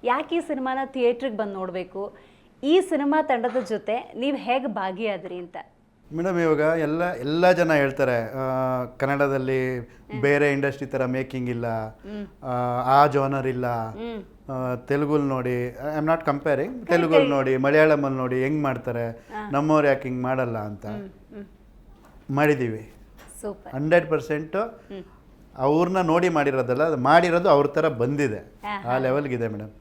ಯಾಕೆ ಈ ಸಿನಿಮಾನ ಥಿಯೇಟ್ರಿಗೆ ಬಂದು ನೋಡಬೇಕು, ಈ ಸಿನಿಮಾ ತಂಡದ ಜೊತೆ ನೀವು ಹೇಗೆ ಭಾಗಿಯಾದ್ರಿ ಅಂತ? ಮೇಡಮ್, ಇವಾಗ ಎಲ್ಲ ಜನ ಹೇಳ್ತಾರೆ ಕನ್ನಡದಲ್ಲಿ ಬೇರೆ ಇಂಡಸ್ಟ್ರಿ ಥರ ಮೇಕಿಂಗ್ ಇಲ್ಲ, ಆ ಜಾನರ್ ಇಲ್ಲ, ತೆಲುಗುಲ್ ನೋಡಿ, ಐ ಆಮ್ ನಾಟ್ ಕಂಪೇರಿಂಗ್, ತೆಲುಗುಲ್ ನೋಡಿ, ಮಲಯಾಳಮಲ್ಲಿ ನೋಡಿ ಹೆಂಗೆ ಮಾಡ್ತಾರೆ, ನಮ್ಮವ್ರು ಯಾಕೆ ಹಿಂಗೆ ಮಾಡಲ್ಲ ಅಂತ ಮಾಡಿದ್ದೀವಿ. 100% ಅವ್ರನ್ನ ನೋಡಿ ಮಾಡಿರೋದಲ್ಲ, ಅದು ಮಾಡಿರೋದು ಅವ್ರ ಥರ ಬಂದಿದೆ, ಆ ಲೆವೆಲ್ಗಿದೆ madam.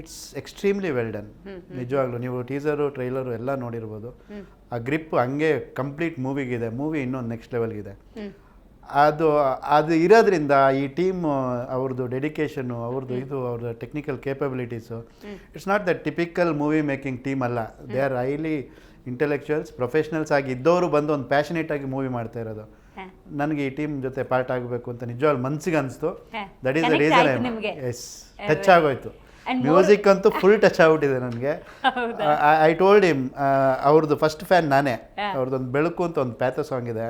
It's extremely well done. ನಿಜವಾಗ್ಲೂ ನೀವು ಟೀಸರು ಟ್ರೈಲರು ಎಲ್ಲ ನೋಡಿರ್ಬೋದು. ಆ ಗ್ರಿಪ್ ಹಂಗೆ ಕಂಪ್ಲೀಟ್ ಮೂವಿಗಿದೆ. ಮೂವಿ ಇನ್ನೊಂದು ನೆಕ್ಸ್ಟ್ ಲೆವೆಲ್ಗಿದೆ. ಅದು ಇರೋದ್ರಿಂದ ಈ ಟೀಮ್ ಅವ್ರದ್ದು ಡೆಡಿಕೇಶನ್ನು, ಅವ್ರದ್ದು technical capabilities, it's not the typical movie making team ಅಲ್ಲ. They are highly intellectuals, professionals ಆಗಿ ಇದ್ದವರು ಬಂದು ಒಂದು ಪ್ಯಾಷನೇಟ್ ಆಗಿ ಮೂವಿ ಮಾಡ್ತಾ ಇರೋದು. ನನಗೆ ಈ ಟೀಮ್ ಜೊತೆ ಪಾರ್ಟ್ ಆಗಬೇಕು ಅಂತ ನಿಜವಾಗ್ಲೂ ಮನ್ಸಿಗೆ ಅನಿಸ್ತು. That is the reason. Yes, touch ಆಗೋಯ್ತು. ಮ್ಯೂಸಿಕ್ ಅಂತೂ ಫುಲ್ ಟಚ್ ಆಗ್ಬಿಟ್ಟಿದೆ ನನಗೆ. ಐ ಟೋಲ್ಡ್ ಹಿಮ್, ಅವ್ರದ್ದು ಫಸ್ಟ್ ಫ್ಯಾನ್ ನಾನೇ. ಅವ್ರದ್ದೊಂದು ಬೆಳಕು ಅಂತ ಒಂದು ಪ್ಯಾಥ ಸಾಂಗ್ ಇದೆ,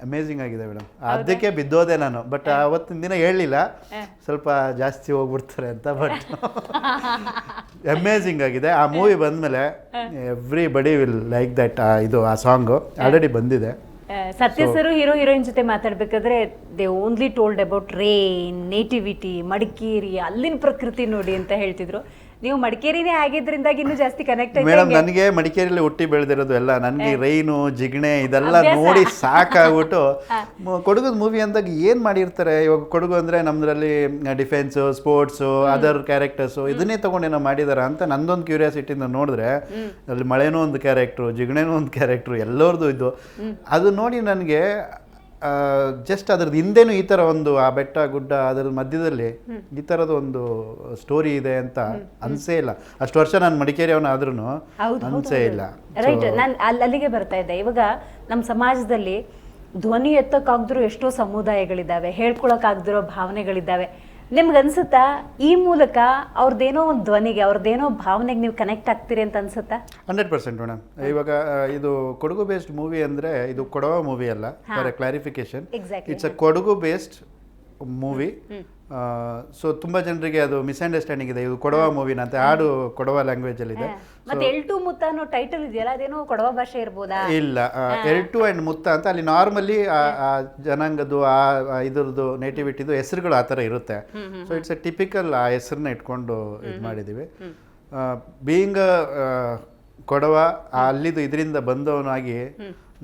ಅಮೇಝಿಂಗ್ ಆಗಿದೆ ಮೇಡಮ್. ಅದಕ್ಕೆ ಬಿದ್ದೋದೆ ನಾನು. ಬಟ್ ಅವತ್ತಿನ ದಿನ ಹೇಳಲಿಲ್ಲ, ಸ್ವಲ್ಪ ಜಾಸ್ತಿ ಹೋಗ್ಬಿಡ್ತಾರೆ ಅಂತ. ಬಟ್ ಅಮೇಝಿಂಗ್ ಆಗಿದೆ. ಆ ಮೂವಿ ಬಂದಮೇಲೆ ಎವ್ರಿಬಡಿ ವಿಲ್ ಲೈಕ್ ದಟ್. ಆ ಸಾಂಗು ಆಲ್ರೆಡಿ ಬಂದಿದೆ. ಸತ್ಯ ಸರ್ ಹೀರೋ ಹೀರೋಯಿನ್ ಜೊತೆ ಮಾತಾಡ್ಬೇಕಾದ್ರೆ they only told about rain, nativity, Madikeri, ಅಲ್ಲಿನ ಪ್ರಕೃತಿ ನೋಡಿ ಅಂತ ಹೇಳ್ತಿದ್ರು. ನೀವು ಮಡಿಕೇರಿನೇ ಆಗಿದ್ರಿಂದಾಗಿ ಇನ್ನೂ ಜಾಸ್ತಿ ಕನೆಕ್ಟ್ ಆಗಿ. ಮೇಡಮ್, ನನಗೆ ಮಡಿಕೇರಿಯಲ್ಲಿ ಹುಟ್ಟಿ ಬೆಳೆದಿರೋದು ಎಲ್ಲ. ನನಗೆ ರೈನು, ಜಿಗಣೆ ಇದೆಲ್ಲ ನೋಡಿ ಸಾಕಾಗ್ಬಿಟ್ಟು ಕೊಡಗದ ಮೂವಿ ಅಂದಾಗ ಏನು ಮಾಡಿರ್ತಾರೆ. ಇವಾಗ ಕೊಡಗು ಅಂದರೆ ನಮ್ಮದ್ರಲ್ಲಿ ಡಿಫೆನ್ಸು, ಸ್ಪೋರ್ಟ್ಸು, ಅದರ್ ಕ್ಯಾರೆಕ್ಟರ್ಸು ಇದನ್ನೇ ತೊಗೊಂಡೇನೋ ಮಾಡಿದಾರ ಅಂತ ನಂದೊಂದು ಕ್ಯೂರಿಯಾಸಿಟಿಯಿಂದ ನೋಡಿದ್ರೆ, ಅಲ್ಲಿ ಮಳೆನೂ ಒಂದು ಕ್ಯಾರೆಕ್ಟ್ರು, ಜಿಗಣೆನೂ ಒಂದು ಕ್ಯಾರೆಕ್ಟ್ರು, ಎಲ್ಲರದು ಇದು. ಅದು ನೋಡಿ ನನಗೆ ಜಸ್ಟ್ ಅದ್ರದ್ದು ಹಿಂದೆನೂ ಈ ಥರ ಒಂದು ಆ ಬೆಟ್ಟ ಗುಡ್ಡ ಅದರ ಮಧ್ಯದಲ್ಲಿ ಈ ಥರದ ಒಂದು ಸ್ಟೋರಿ ಇದೆ ಅಂತ ಅನ್ಸೇ ಇಲ್ಲ. ಅಷ್ಟು ವರ್ಷ ನಾನು ಮಡಿಕೇರಿಯವನ ಆದ್ರೂ ಅನ್ಸೇ ಇಲ್ಲ. ರೈಟ್. ನಾನು ಅಲ್ಲಿಗೆ ಬರ್ತಾ ಇದ್ದೆ. ಇವಾಗ ನಮ್ಮ ಸಮಾಜದಲ್ಲಿ ಧ್ವನಿ ಎತ್ತಕ್ಕಾಗ್ದಿರೋ ಎಷ್ಟೋ ಸಮುದಾಯಗಳಿದ್ದಾವೆ, ಹೇಳ್ಕೊಳಕ್ಕಾಗ್ದಿರೋ ಭಾವನೆಗಳಿದ್ದಾವೆ. ನಿಮ್ಗೆ ಅನ್ಸುತ್ತಾ ಈ ಮೂಲಕ ಅವ್ರದ್ದೇನೋ ಒಂದು ಧ್ವನಿಗೆ, ಅವ್ರದ್ದೇನೋ ಭಾವನೆಗೆ ನೀವು ಕನೆಕ್ಟ್ ಆಗ್ತೀರಿ ಅಂತ ಅನ್ಸುತ್ತಾ? 100% ಮೇಡಮ್. ಇವಾಗ ಇದು ಕೊಡಗು ಬೇಸ್ಡ್ ಮೂವಿ ಅಂದರೆ ಇದು ಕೊಡವ ಮೂವಿ ಅಲ್ಲ, for A clarification. It's a Kodagu based movie. So ತುಂಬ ಜನರಿಗೆ ಅದು ಮಿಸ್ಅಂಡರ್ಸ್ಟ್ಯಾಂಡಿಂಗ್ ಇದೆ, ಇದು ಕೊಡವ ಮೂವಿನ ಅಂತ. ಹಾಡು ಕೊಡವ ಲ್ಯಾಂಗ್ವೇಜ್ ಅಲ್ಲಿ ಇದೆ. ಮತ್ತೆ ಎಲ್ಟು ಮುತ್ತ ಅನ್ನೋ ಟೈಟಲ್ ಇದೆಯಲ್ಲ, ಅದೇನೋ ಕೊಡವ ಭಾಷೆ ಇರ್ಬೋದಾ? ಇಲ್ಲ, ಎಲ್ಟು ಅಂಡ್ ಮುತ್ತ ಅಂತ ಅಲ್ಲಿ ನಾರ್ಮಲಿ ಆ ಜನಾಂಗದ್ದು ಇದ್ರದ್ದು ನೇಟಿವಿಟಿದು ಹೆಸರುಗಳು ಆ ಥರ ಇರುತ್ತೆ. ಸೊ ಇಟ್ಸ್ ಎ ಟಿಪಿಕಲ್ ಆ ಹೆಸರನ್ನ ಇಟ್ಕೊಂಡು ಇದು ಮಾಡಿದ್ದೀವಿ. ಬೀಯಿಂಗ್ ಕೊಡವ ಅಲ್ಲಿದು ಇದರಿಂದ ಬಂದವನಾಗಿ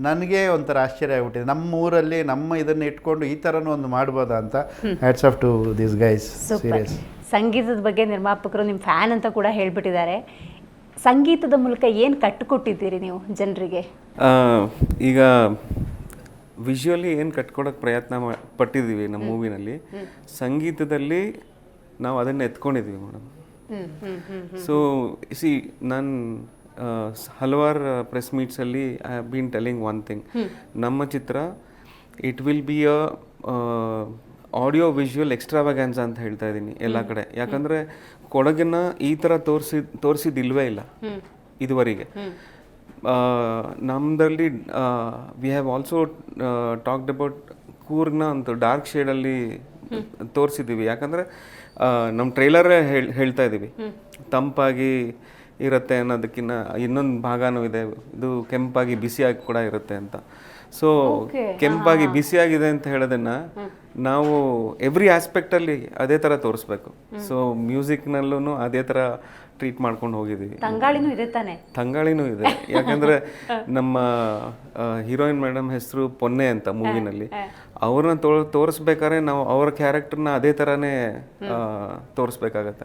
ನನಗೆ ಒಂಥರ ಆಶ್ಚರ್ಯ ಆಗ್ಬಿಟ್ಟಿದೆ. ನಮ್ಮ ಊರಲ್ಲಿ ನಮ್ಮ ಇದನ್ನ ಇಟ್ಕೊಂಡು ಈ ಥರನೂ ಒಂದು ಮಾಡ್ಬೋದಾ ಅಂತ. Hats off to this guys. Serious. ಸಂಗೀತದ ಬಗ್ಗೆ ನಿರ್ಮಾಪಕರು ನಿಮ್ಮ ಫ್ಯಾನ್ ಅಂತ ಕೂಡ ಹೇಳ್ಬಿಟ್ಟಿದ್ದಾರೆ. ಸಂಗೀತದ ಮೂಲಕ ಏನು ಕಟ್ಟಿಕೊಟ್ಟಿದ್ದೀರಿ ನೀವು ಜನರಿಗೆ? ಈಗ ವಿಜುವಲಿ ಏನು ಕಟ್ಕೊಡೋಕ್ಕೆ ಪ್ರಯತ್ನ ಪಟ್ಟಿದ್ದೀವಿ ನಮ್ಮ ಮೂವಿನಲ್ಲಿ, ಸಂಗೀತದಲ್ಲಿ ನಾವು ಅದನ್ನು ಎತ್ಕೊಂಡಿದ್ದೀವಿ ಮೇಡಮ್. ಸೊ ಸಿ, ನಾನು ಹಲವಾರು ಪ್ರೆಸ್ ಮೀಟ್ಸಲ್ಲಿ I have been telling one thing. ನಮ್ಮ ಚಿತ್ರ it will be a audio visual extravaganza ಅಂತ ಹೇಳ್ತಾ ಇದ್ದೀನಿ ಎಲ್ಲ ಕಡೆ. ಯಾಕಂದರೆ ಕೊಡಗನ್ನ ಈ ಥರ ತೋರಿಸಿದಿಲ್ವೇ ಇಲ್ಲ ಇದುವರೆಗೆ. ನಮ್ಮದಲ್ಲಿ we have also talked about ಕೂರ್ಗ್ನ ಅಂತ ಡಾರ್ಕ್ ಶೇಡಲ್ಲಿ ತೋರಿಸಿದ್ದೀವಿ. ಯಾಕಂದರೆ ನಮ್ಮ ಟ್ರೈಲರೇ ಹೇಳ್ತಾ ಇದ್ದೀವಿ, ತಂಪಾಗಿ ಇರುತ್ತೆ ಅನ್ನೋದಕ್ಕಿಂತ ಇನ್ನೊಂದು ಭಾಗನೂ ಇದೆ, ಇದು ಕೆಂಪಾಗಿ ಬಿಸಿಯಾಗಿ ಕೂಡ ಇರುತ್ತೆ ಅಂತ. ಸೊ ಕೆಂಪಾಗಿ ಬಿಸಿಯಾಗಿದೆ ಅಂತ ಹೇಳೋದನ್ನ ನಾವು ಎವ್ರಿ ಆಸ್ಪೆಕ್ಟಲ್ಲಿ ಅದೇ ಥರ ತೋರಿಸ್ಬೇಕು. ಸೊ ಮ್ಯೂಸಿಕ್ನಲ್ಲೂ ಅದೇ ಥರ ಟ್ರೀಟ್ ಮಾಡ್ಕೊಂಡು ಹೋಗಿದ್ದೀವಿ. ತಂಗಾಳಿನೂ ಇದೆ ತಾನೆ? ತಂಗಾಳಿನೂ ಇದೆ. ಯಾಕಂದರೆ ನಮ್ಮ ಹೀರೋಯಿನ್ ಮೇಡಮ್ ಹೆಸರು ಪೊನ್ನೆ ಅಂತ ಮೂವಿನಲ್ಲಿ. ಅವ್ರನ್ನ ತೋರಿಸ್ಬೇಕಾದ್ರೆ ನಾವು ಅವ್ರ ಕ್ಯಾರೆಕ್ಟರ್ನ ಅದೇ ಥರನೇ ತೋರಿಸ್ಬೇಕಾಗತ್ತೆ.